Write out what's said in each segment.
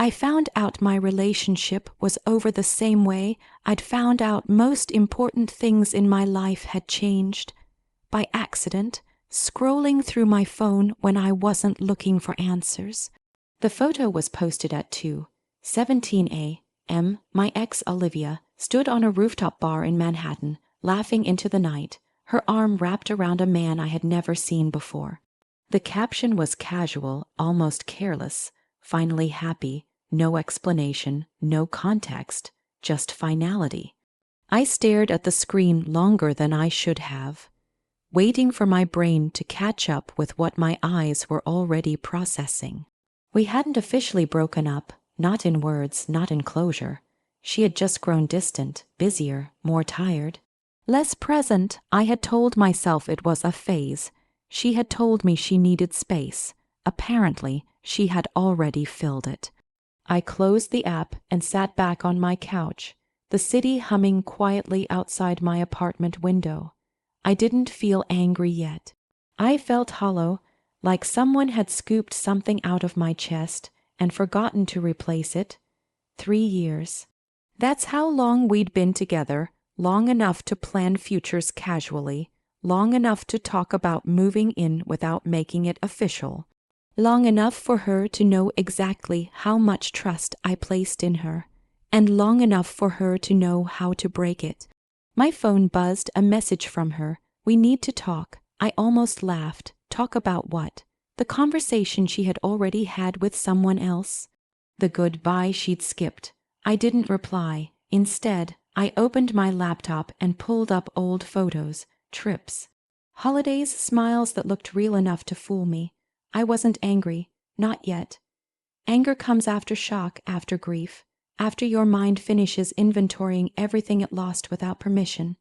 I found out my relationship was over the same way I'd found out most important things in my life had changed. By accident, scrolling through my phone when I wasn't looking for answers. The photo was posted at 2:17 a.m. My ex Olivia stood on a rooftop bar in Manhattan, laughing into the night, her arm wrapped around a man I had never seen before. The caption was casual, almost careless, finally happy, no explanation, no context, just finality. I stared at the screen longer than I should have, waiting for my brain to catch up with what my eyes were already processing. We hadn't officially broken up, not in words, not in closure. She had just grown distant, busier, more tired. Less present. I had told myself it was a phase. She had told me she needed space. Apparently, she had already filled it. I closed the app and sat back on my couch, the city humming quietly outside my apartment window. I didn't feel angry yet. I felt hollow, like someone had scooped something out of my chest and forgotten to replace it. 3 years. That's how long we'd been together, long enough to plan futures casually, long enough to talk about moving in without making it official, long enough for her to know exactly how much trust I placed in her, and long enough for her to know how to break it. My phone buzzed, a message from her. We need to talk. I almost laughed. Talk about what? The conversation she had already had with someone else? The goodbye she'd skipped. I didn't reply. Instead, I opened my laptop and pulled up old photos, trips, holidays, smiles that looked real enough to fool me. I wasn't angry. Not yet. Anger comes after shock, after grief, after your mind finishes inventorying everything it lost without permission.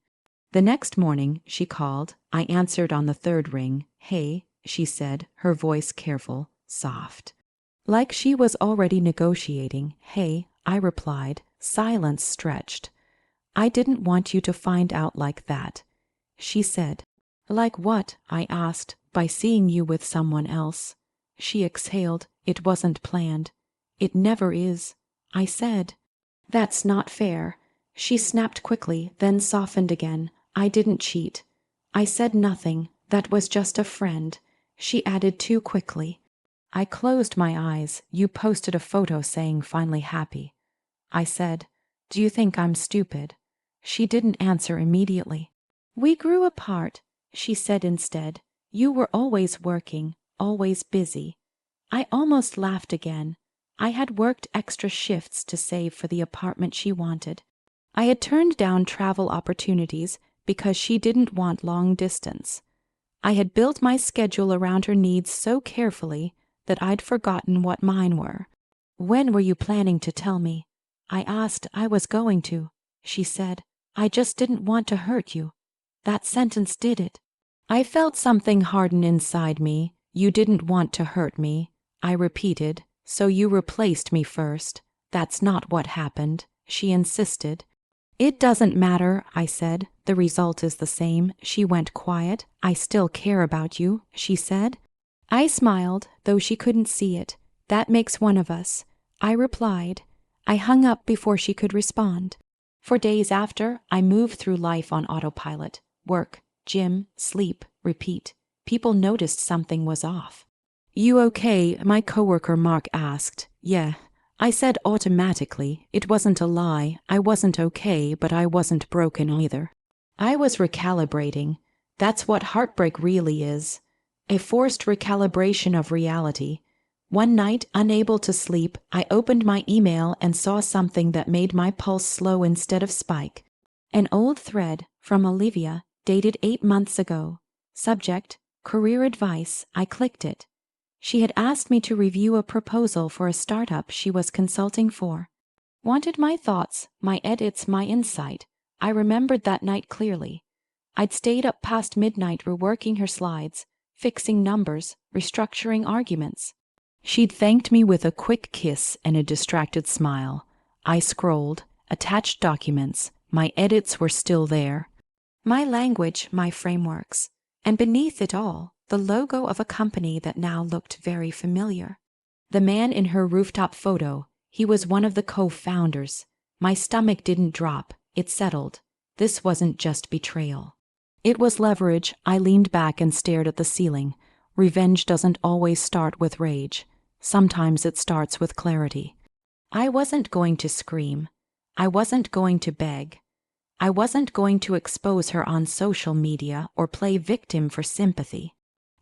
The next morning, she called. I answered on the third ring. Hey, she said, her voice careful, soft. Like she was already negotiating. Hey, I replied. Silence stretched. I didn't want you to find out like that. She said. Like what? I asked. By seeing you with someone else. She exhaled. It wasn't planned. It never is. I said. That's not fair. She snapped quickly, then softened again. I didn't cheat. I said nothing. That was just a friend. She added too quickly. I closed my eyes. You posted a photo saying finally happy. I said, do you think I'm stupid? She didn't answer immediately. We grew apart, she said instead. You were always working, always busy. I almost laughed again. I had worked extra shifts to save for the apartment she wanted. I had turned down travel opportunities because she didn't want long distance. I had built my schedule around her needs so carefully that I'd forgotten what mine were. When were you planning to tell me? I asked. I was going to. She said, I just didn't want to hurt you. That sentence did it. I felt something harden inside me. You didn't want to hurt me. I repeated, so you replaced me first. That's not what happened, she insisted. It doesn't matter, I said. The result is the same. She went quiet. I still care about you, she said. I smiled, though she couldn't see it. That makes one of us. I replied. I hung up before she could respond. For days after, I moved through life on autopilot. Work, gym, sleep, repeat. People noticed something was off. You okay? My coworker Mark asked. Yeah. I said automatically. It wasn't a lie. I wasn't okay, but I wasn't broken either. I was recalibrating. That's what heartbreak really is. A forced recalibration of reality. One night, unable to sleep, I opened my email and saw something that made my pulse slow instead of spike. An old thread from Olivia, dated 8 months ago. Subject, career advice. I clicked it. She had asked me to review a proposal for a startup she was consulting for. Wanted my thoughts, my edits, my insight. I remembered that night clearly. I'd stayed up past midnight reworking her slides, fixing numbers, restructuring arguments. She'd thanked me with a quick kiss and a distracted smile. I scrolled, attached documents. My edits were still there. My language, my frameworks. And beneath it all, the logo of a company that now looked very familiar. The man in her rooftop photo, He was one of the co-founders. My stomach didn't drop, it settled. This wasn't just betrayal. It was leverage. I leaned back and stared at the ceiling. Revenge doesn't always start with rage. Sometimes it starts with clarity. I wasn't going to scream. I wasn't going to beg. I wasn't going to expose her on social media or play victim for sympathy.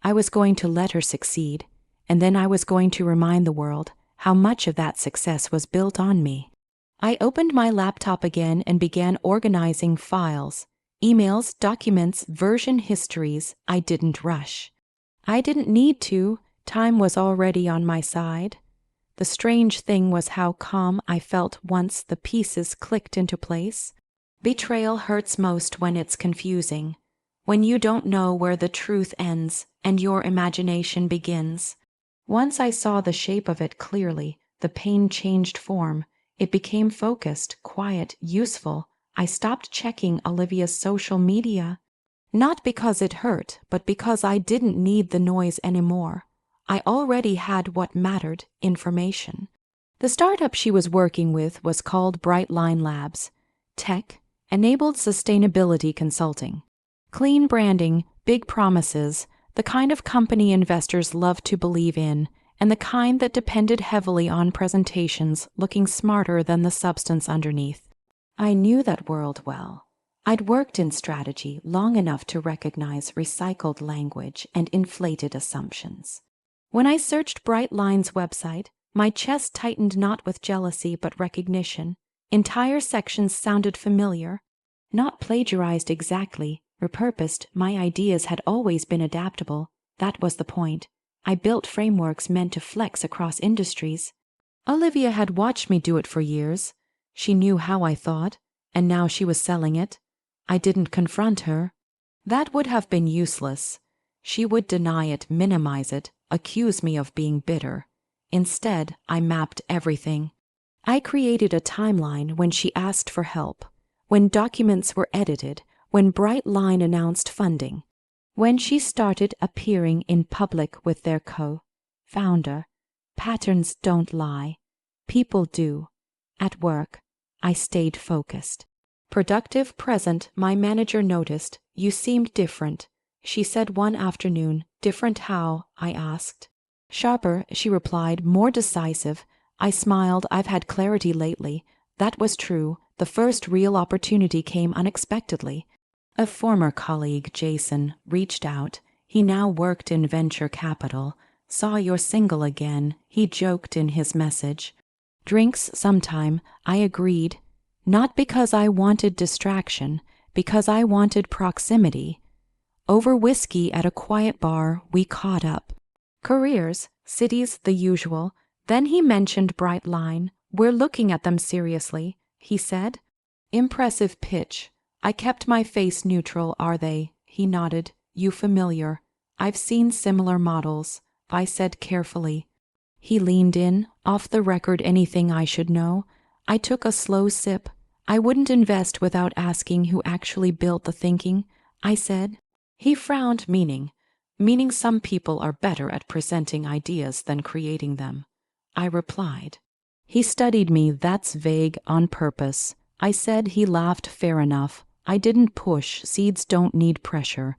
I was going to let her succeed, and then I was going to remind the world how much of that success was built on me. I opened my laptop again and began organizing files, emails, documents, version histories. I didn't rush. I didn't need to. Time was already on my side. The strange thing was how calm I felt once the pieces clicked into place. Betrayal hurts most when it's confusing, when you don't know where the truth ends and your imagination begins. Once I saw the shape of it clearly, the pain changed form. It became focused, quiet, useful. I stopped checking Olivia's social media. Not because it hurt, but because I didn't need the noise anymore. I already had what mattered, information. The startup she was working with was called Bright Line Labs. Tech-enabled sustainability consulting. Clean branding, big promises, the kind of company investors love to believe in, and the kind that depended heavily on presentations looking smarter than the substance underneath. I knew that world well. I'd worked in strategy long enough to recognize recycled language and inflated assumptions. When I searched Bright Line's website, my chest tightened not with jealousy but recognition. Entire sections sounded familiar. Not plagiarized exactly, repurposed. My ideas had always been adaptable. That was the point. I built frameworks meant to flex across industries. Olivia had watched me do it for years. She knew how I thought, and now she was selling it. I didn't confront her. That would have been useless. She would deny it, minimize it, accuse me of being bitter. Instead, I mapped everything. I created a timeline when she asked for help, when documents were edited, when Bright Line announced funding, when she started appearing in public with their co-founder. Patterns don't lie. People do. At work, I stayed focused. Productive, present. My manager noticed. You seemed different, she said one afternoon. Different how? I asked. Sharper, she replied, more decisive. I smiled. I've had clarity lately. That was true. The first real opportunity came unexpectedly. A former colleague, Jason, reached out. He now worked in venture capital. Saw you're single again, he joked in his message. Drinks sometime, I agreed. Not because I wanted distraction, because I wanted proximity. Over whiskey at a quiet bar, we caught up. Careers, cities, the usual. Then he mentioned Bright Line. We're looking at them seriously, he said. Impressive pitch. I kept my face neutral. Are they? He nodded. You familiar? I've seen similar models, I said carefully. He leaned in. Off the record, anything I should know? I took a slow sip. I wouldn't invest without asking who actually built the thinking, I said. He frowned, meaning some people are better at presenting ideas than creating them. I replied. He studied me. That's vague. On purpose, I said. He laughed. Fair enough. I didn't push. Seeds don't need pressure.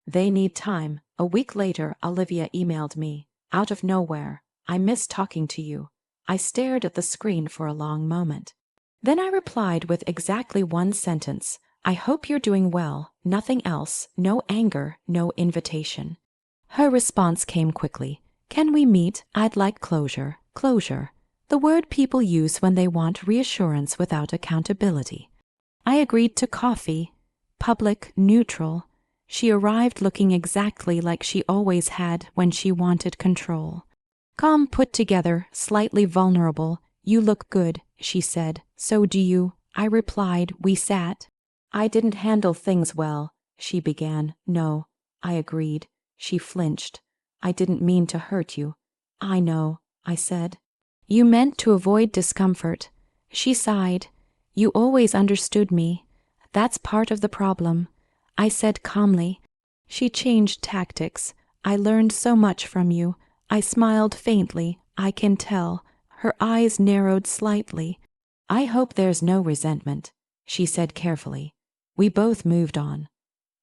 They need time. A week later, Olivia emailed me. Out of nowhere. I miss talking to you. I stared at the screen for a long moment. Then I replied with exactly one sentence. I hope you're doing well. Nothing else. No anger. No invitation. Her response came quickly. Can we meet? I'd like closure. Closure. The word people use when they want reassurance without accountability. I agreed to coffee. Public, neutral. She arrived looking exactly like she always had when she wanted control. Calm, put together, slightly vulnerable. You look good, she said. So do you, I replied. We sat. I didn't handle things well, she began. No, I agreed. She flinched. I didn't mean to hurt you. I know, I said. You meant to avoid discomfort. She sighed. You always understood me. That's part of the problem, I said calmly. She changed tactics. I learned so much from you. I smiled faintly. I can tell. Her eyes narrowed slightly. "I hope there's no resentment," she said carefully. We both moved on.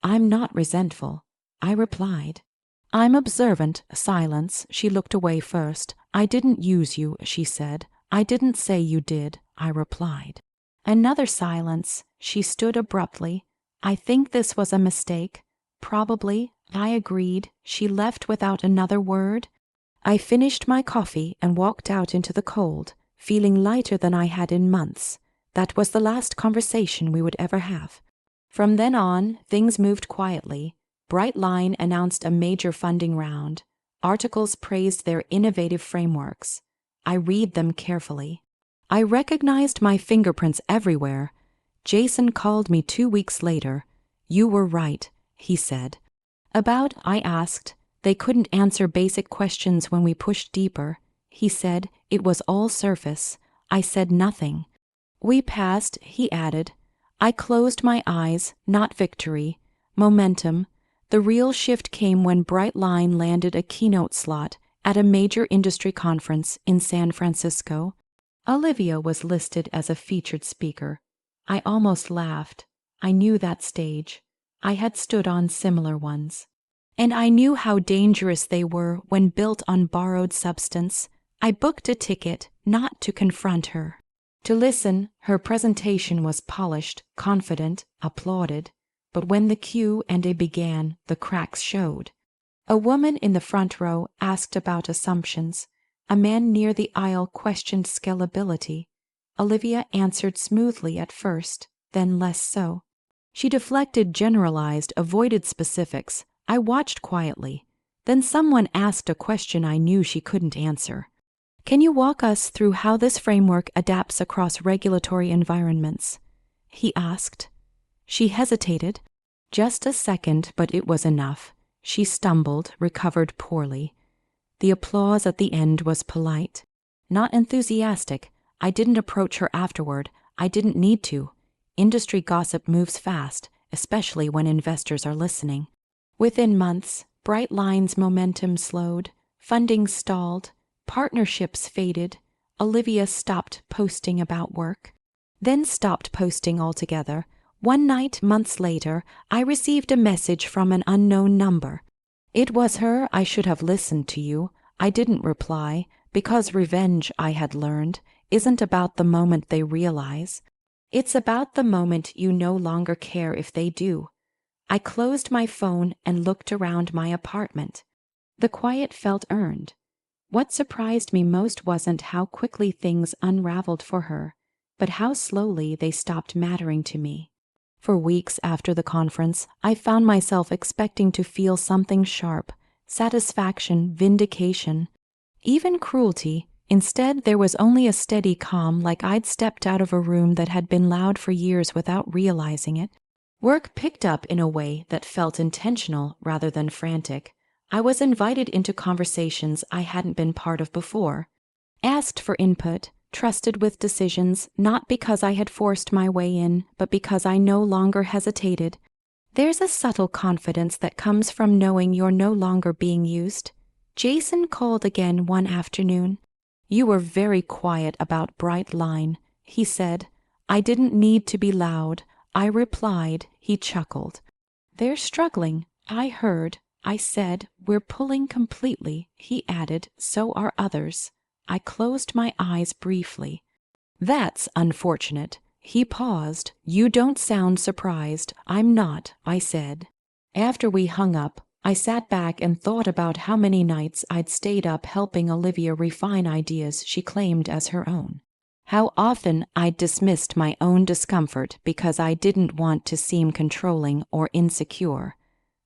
"I'm not resentful," I replied. "I'm observant." Silence. She looked away first. "I didn't use you," she said. "I didn't say you did," I replied. Another silence. She stood abruptly. "I think this was a mistake." "Probably," I agreed. She left without another word. I finished my coffee and walked out into the cold, feeling lighter than I had in months. That was the last conversation we would ever have. From then on, things moved quietly. Brightline announced a major funding round. Articles praised their innovative frameworks. I read them carefully. I recognized my fingerprints everywhere. Jason called me 2 weeks later. "You were right," he said. "About?" I asked. "They couldn't answer basic questions when we pushed deeper." He said, "It was all surface." I said nothing. "We passed," he added. I closed my eyes. Not victory. Momentum. The real shift came when Brightline landed a keynote slot at a major industry conference in San Francisco. Olivia was listed as a featured speaker. I almost laughed. I knew that stage. I had stood on similar ones. And I knew how dangerous they were when built on borrowed substance. I booked a ticket, not to confront her. To listen. Her presentation was polished, confident, applauded. But when the Q&A began, the cracks showed. A woman in the front row asked about assumptions. A man near the aisle questioned scalability. Olivia answered smoothly at first, then less so. She deflected, generalized, avoided specifics. I watched quietly. Then someone asked a question I knew she couldn't answer. "Can you walk us through how this framework adapts across regulatory environments?" he asked. She hesitated. Just a second, but it was enough. She stumbled, recovered poorly. The applause at the end was polite, not enthusiastic. I didn't approach her afterward. I didn't need to. Industry gossip moves fast, especially when investors are listening. Within months, Brightline's momentum slowed, funding stalled, partnerships faded. Olivia stopped posting about work, then stopped posting altogether. One night, months later, I received a message from an unknown number. It was her. "I should have listened to you." I didn't reply, because revenge, I had learned, isn't about the moment they realize. It's about the moment you no longer care if they do. I closed my phone and looked around my apartment. The quiet felt earned. What surprised me most wasn't how quickly things unraveled for her, but how slowly they stopped mattering to me. For weeks after the conference, I found myself expecting to feel something sharp, satisfaction, vindication, even cruelty. Instead, there was only a steady calm, like I'd stepped out of a room that had been loud for years without realizing it. Work picked up in a way that felt intentional rather than frantic. I was invited into conversations I hadn't been part of before, asked for input, trusted with decisions, not because I had forced my way in, but because I no longer hesitated. There's a subtle confidence that comes from knowing you're no longer being used. Jason called again one afternoon. "You were very quiet about Brightline," he said. "I didn't need to be loud," I replied. He chuckled. "They're struggling." I heard. I said, "We're pulling completely." He added, "So are others." I closed my eyes briefly. "That's unfortunate." He paused. "You don't sound surprised." "I'm not," I said. After we hung up, I sat back and thought about how many nights I'd stayed up helping Olivia refine ideas she claimed as her own. How often I'd dismissed my own discomfort because I didn't want to seem controlling or insecure.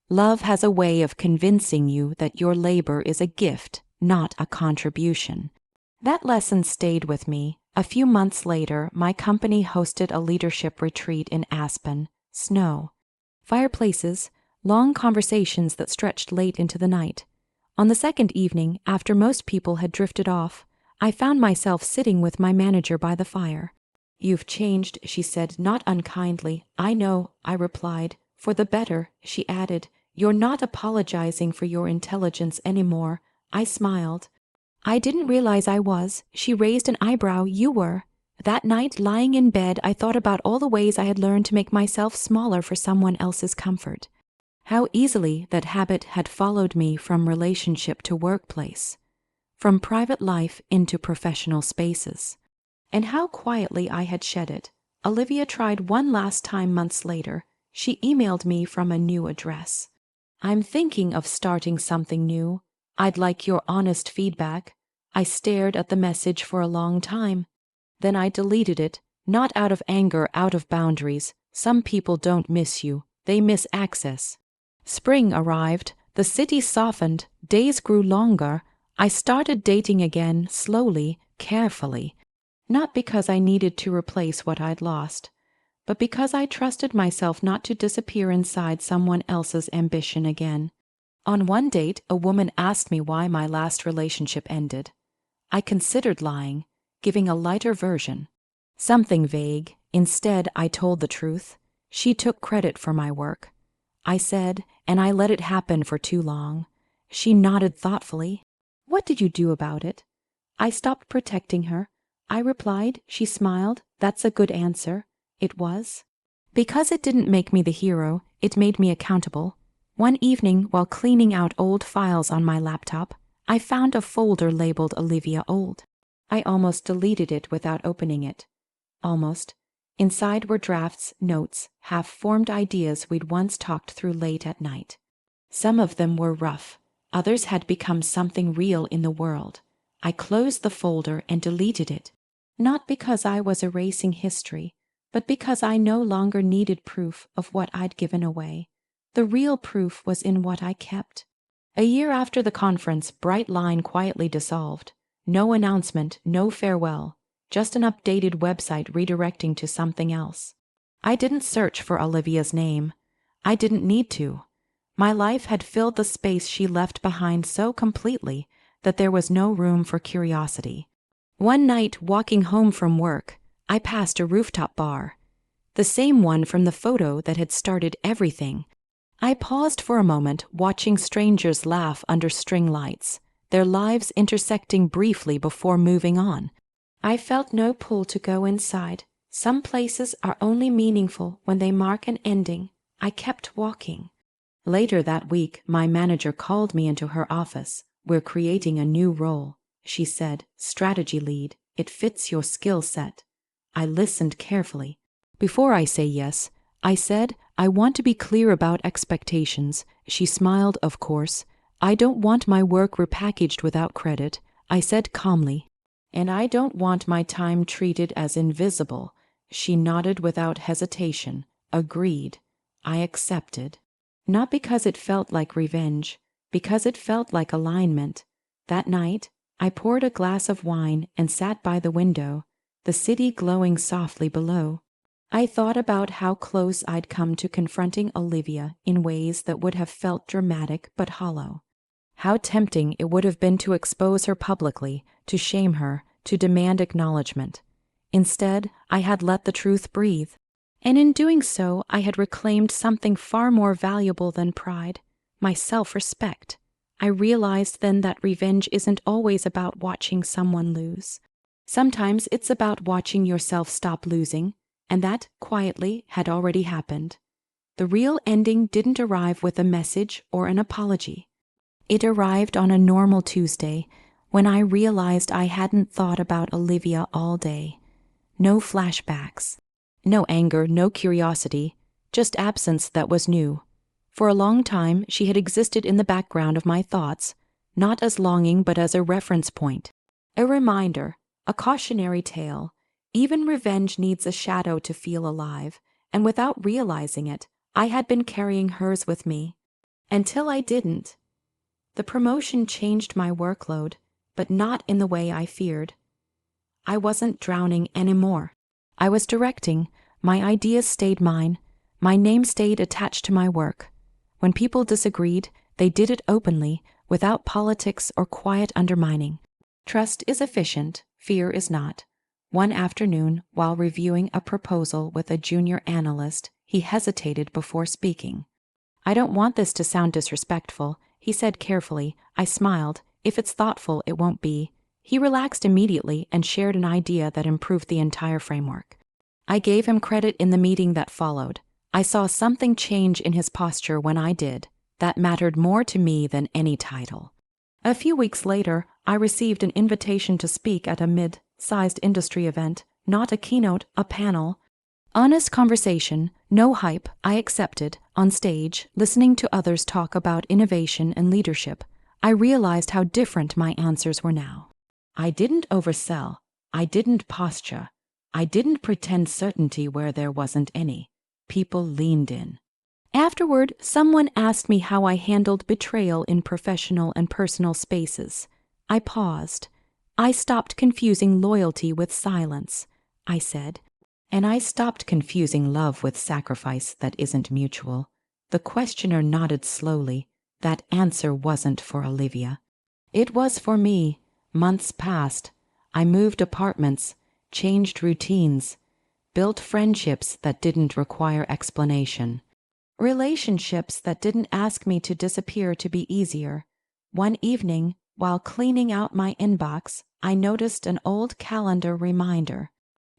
Love has a way of convincing you that your labor is a gift, not a contribution. That lesson stayed with me. A few months later, my company hosted a leadership retreat in Aspen. Snow. Fireplaces, long conversations that stretched late into the night. On the second evening, after most people had drifted off, I found myself sitting with my manager by the fire. "You've changed," she said, not unkindly. "I know," I replied. "For the better," she added. "You're not apologizing for your intelligence anymore." I smiled. I didn't realize I was. She raised an eyebrow. You were. That night, lying in bed, I thought about all the ways I had learned to make myself smaller for someone else's comfort. How easily that habit had followed me from relationship to workplace, from private life into professional spaces. And how quietly I had shed it. Olivia tried one last time months later. She emailed me from a new address. I'm thinking of starting something new. I'd like your honest feedback. I stared at the message for a long time. Then I deleted it, not out of anger, out of boundaries. Some people don't miss you, they miss access. Spring arrived, the city softened, days grew longer. I started dating again, slowly, carefully. Not because I needed to replace what I'd lost, but because I trusted myself not to disappear inside someone else's ambition again. On one date, a woman asked me why my last relationship ended. I considered lying, giving a lighter version. Something vague. Instead, I told the truth. She took credit for my work. I said, and I let it happen for too long. She nodded thoughtfully. What did you do about it? I stopped protecting her. I replied. She smiled. That's a good answer. It was. Because it didn't make me the hero, it made me accountable. One evening, while cleaning out old files on my laptop, I found a folder labeled Olivia Old. I almost deleted it without opening it. Almost. Inside were drafts, notes, half-formed ideas we'd once talked through late at night. Some of them were rough. Others had become something real in the world. I closed the folder and deleted it, not because I was erasing history, but because I no longer needed proof of what I'd given away. The real proof was in what I kept. A year after the conference, Bright Line quietly dissolved. No announcement, no farewell, just an updated website redirecting to something else. I didn't search for Olivia's name. I didn't need to. My life had filled the space she left behind so completely that there was no room for curiosity. One night, walking home from work, I passed a rooftop bar, the same one from the photo that had started everything. I paused for a moment, watching strangers laugh under string lights, their lives intersecting briefly before moving on. I felt no pull to go inside. Some places are only meaningful when they mark an ending. I kept walking. Later that week, my manager called me into her office. We're creating a new role, she said, strategy lead. It fits your skill set. I listened carefully. Before I say yes, I said, I want to be clear about expectations. She smiled, of course. I don't want my work repackaged without credit, I said calmly. And I don't want my time treated as invisible. She nodded without hesitation. Agreed. I accepted. Not because it felt like revenge, because it felt like alignment. That night, I poured a glass of wine and sat by the window, the city glowing softly below. I thought about how close I'd come to confronting Olivia in ways that would have felt dramatic but hollow. How tempting it would have been to expose her publicly, to shame her, to demand acknowledgement. Instead, I had let the truth breathe. And in doing so, I had reclaimed something far more valuable than pride, my self-respect. I realized then that revenge isn't always about watching someone lose. Sometimes it's about watching yourself stop losing, and that, quietly, had already happened. The real ending didn't arrive with a message or an apology. It arrived on a normal Tuesday, when I realized I hadn't thought about Olivia all day. No flashbacks. No anger, no curiosity, just absence that was new. For a long time, she had existed in the background of my thoughts, not as longing but as a reference point, a reminder, a cautionary tale. Even revenge needs a shadow to feel alive, and without realizing it, I had been carrying hers with me. Until I didn't. The promotion changed my workload, but not in the way I feared. I wasn't drowning anymore. I was directing. My ideas stayed mine. My name stayed attached to my work. When people disagreed, they did it openly, without politics or quiet undermining. Trust is efficient, fear is not. One afternoon, while reviewing a proposal with a junior analyst, he hesitated before speaking. I don't want this to sound disrespectful, he said carefully. I smiled. If it's thoughtful, it won't be. He relaxed immediately and shared an idea that improved the entire framework. I gave him credit in the meeting that followed. I saw something change in his posture when I did. That mattered more to me than any title. A few weeks later, I received an invitation to speak at a mid-sized industry event, not a keynote, a panel. Honest conversation, no hype. I accepted. On stage, listening to others talk about innovation and leadership, I realized how different my answers were now. I didn't oversell. I didn't posture. I didn't pretend certainty where there wasn't any. People leaned in. Afterward, someone asked me how I handled betrayal in professional and personal spaces. I paused. I stopped confusing loyalty with silence, I said. And I stopped confusing love with sacrifice that isn't mutual. The questioner nodded slowly. That answer wasn't for Olivia. It was for me. Months passed. I moved apartments, changed routines, built friendships that didn't require explanation. Relationships that didn't ask me to disappear to be easier. One evening, while cleaning out my inbox, I noticed an old calendar reminder.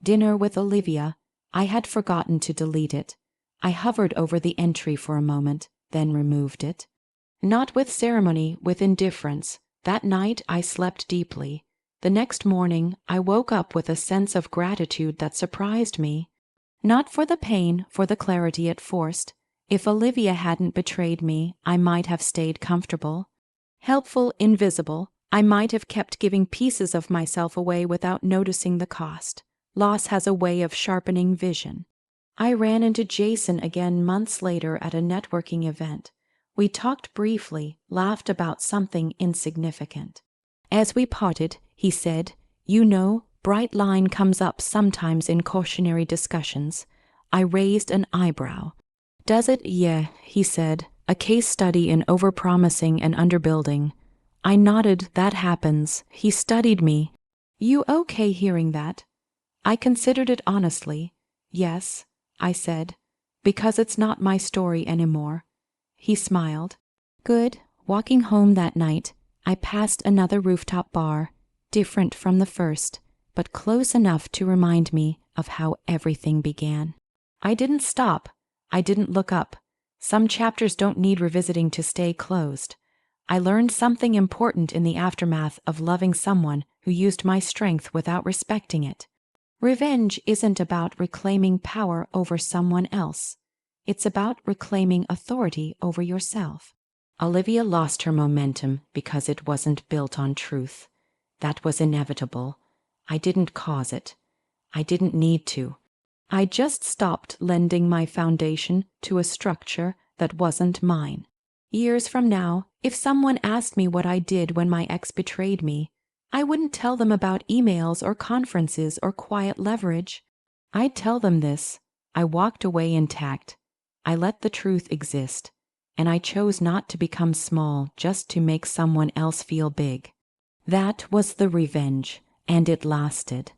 Dinner with Olivia. I had forgotten to delete it. I hovered over the entry for a moment, then removed it. Not with ceremony, with indifference. That night I slept deeply. The next morning I woke up with a sense of gratitude that surprised me. Not for the pain, for the clarity it forced. If Olivia hadn't betrayed me, I might have stayed comfortable. Helpful, invisible, I might have kept giving pieces of myself away without noticing the cost. Loss has a way of sharpening vision. I ran into Jason again months later at a networking event. We talked briefly, laughed about something insignificant. As we parted, he said, "You know, bright line comes up sometimes in cautionary discussions." I raised an eyebrow. "Does it?" "Yeah," he said, "a case study in overpromising and underbuilding." I nodded. "That happens." He studied me. "You okay hearing that?" I considered it honestly. "Yes," I said, "because it's not my story anymore." He smiled. "Good." Walking home that night, I passed another rooftop bar, different from the first, but close enough to remind me of how everything began. I didn't stop. I didn't look up. Some chapters don't need revisiting to stay closed. I learned something important in the aftermath of loving someone who used my strength without respecting it. Revenge isn't about reclaiming power over someone else. It's about reclaiming authority over yourself. Olivia lost her momentum because it wasn't built on truth. That was inevitable. I didn't cause it. I didn't need to. I just stopped lending my foundation to a structure that wasn't mine. Years from now, if someone asked me what I did when my ex betrayed me, I wouldn't tell them about emails or conferences or quiet leverage. I'd tell them this: I walked away intact. I let the truth exist, and I chose not to become small just to make someone else feel big. That was the revenge, and it lasted.